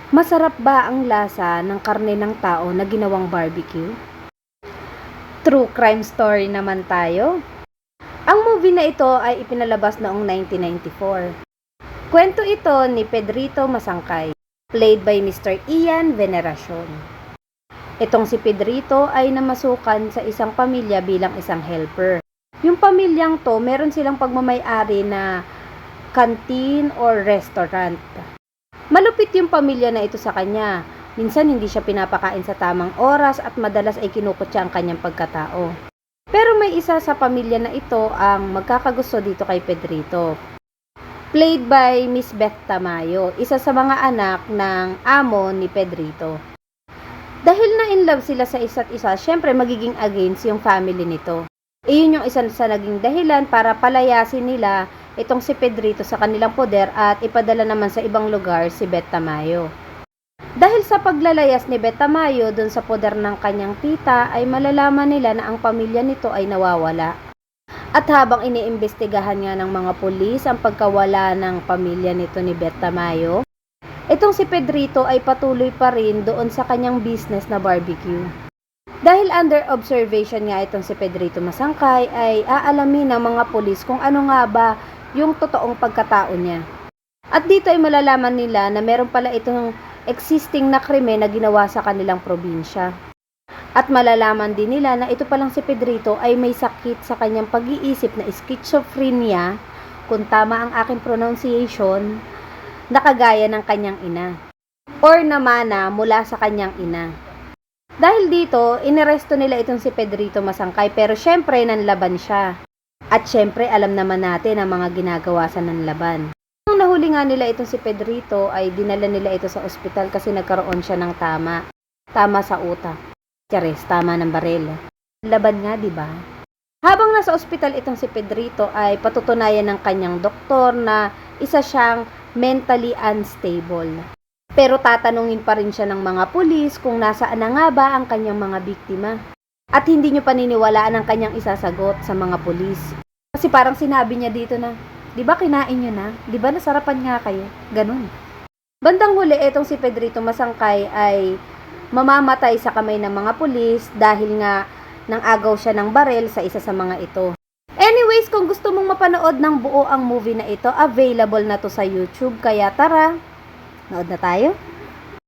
Masarap ba ang lasa ng karne ng tao na ginawang barbecue? True crime story naman tayo. Ang movie na ito ay ipinalabas noong 1994. Kwento ito ni Pedrito Masangkay, played by Mr. Ian Veneracion. Itong si Pedrito ay namasukan sa isang pamilya bilang isang helper. Yung pamilyang to, meron silang pagmamay-ari na canteen or restaurant. Malupit yung pamilya na ito sa kanya. Minsan hindi siya pinapakain sa tamang oras at madalas ay kinukutya ang kanyang pagkatao. Pero may isa sa pamilya na ito ang magkakagusto dito kay Pedrito. Played by Miss Beth Tamayo, isa sa mga anak ng amo ni Pedrito. Dahil na in love sila sa isa't isa, syempre magiging against yung family nito. Iyon yung isa sa naging dahilan para palayasin nila itong si Pedrito sa kanilang poder at ipadala naman sa ibang lugar si Beth Tamayo. Dahil sa paglalayas ni Beth Tamayo dun sa poder ng kanyang tita ay malalaman nila na ang pamilya nito ay nawawala. At habang iniimbestigahan nga ng mga pulis ang pagkawala ng pamilya nito ni Beth Tamayo, itong si Pedrito ay patuloy pa rin doon sa kanyang business na barbecue. Dahil under observation nga itong si Pedrito Masangkay ay aalamin ng mga pulis kung ano nga ba yung totoong pagkatao niya. At dito ay malalaman nila na meron pala itong existing na krimen na ginawa sa kanilang probinsya. At malalaman din nila na ito palang si Pedrito ay may sakit sa kanyang pag-iisip na schizophrenia, kung tama ang aking pronunciation, na kagaya ng kanyang ina. Or namana mula sa kanyang ina. Dahil dito, iniresto nila itong si Pedrito Masangkay pero syempre nanlaban siya. At syempre alam naman natin ang mga ginagawa sa nanlaban. Nung nahuli nga nila itong si Pedrito ay dinala nila ito sa ospital kasi nagkaroon siya ng tama. Tama sa utak. Charis, tama ng baril. Laban nga, di ba? Habang nasa ospital itong si Pedrito ay patutunayan ng kanyang doktor na isa siyang mentally unstable. Pero tatanungin pa rin siya ng mga pulis kung nasaan na nga ba ang kanyang mga biktima. At hindi nyo paniniwalaan ang kanyang isasagot sa mga pulis. Kasi parang sinabi niya dito na, di ba kinain nyo na? Di ba nasarapan nga kayo? Ganun. Bandang huli, itong si Pedrito Masangkay ay mamamatay sa kamay ng mga pulis dahil nga nang agaw siya ng barel sa isa sa mga ito. Anyways, kung gusto mong mapanood ng buo ang movie na ito, available na to sa YouTube. Kaya tara, nood na tayo.